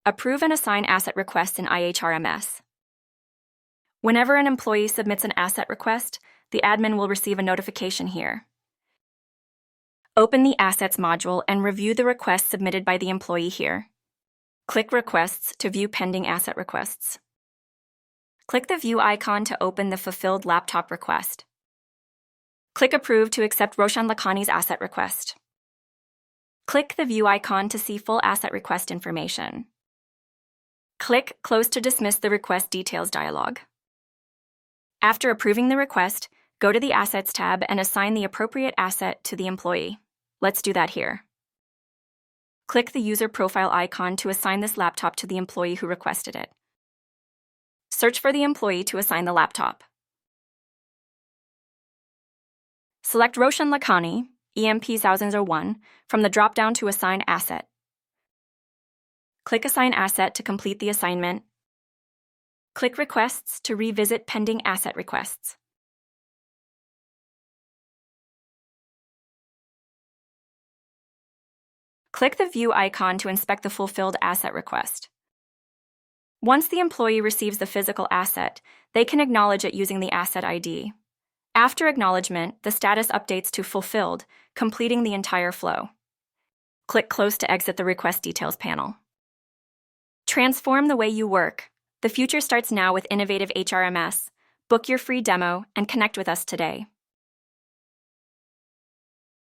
Approve and assign asset requests in IHRMS. Whenever an employee submits an asset request, the admin will receive a notification here. Open the Assets module and review the request submitted by the employee here. Click Requests to view pending asset requests. Click the View icon to open the fulfilled laptop request. Click Approve to accept Roshan Lakhani's asset request. Click the View icon to see full asset request information. Click Close to dismiss the request details dialog. After approving the request, go to the Assets tab and assign the appropriate asset to the employee. Let's do that here. Click the User Profile icon to assign this laptop to the employee who requested it. Search for the employee to assign the laptop. Select Roshan Lakhani, EMP 1001, from the drop-down to Assign Asset. Click Assign Asset to complete the assignment. Click Requests to revisit pending asset requests. Click the View icon to inspect the fulfilled asset request. Once the employee receives the physical asset, they can acknowledge it using the Asset ID. After acknowledgement, the status updates to Fulfilled, completing the entire flow. Click Close to exit the Request Details panel. Transform the way you work. The future starts now with Innovative HRMS. Book your free demo and connect with us today.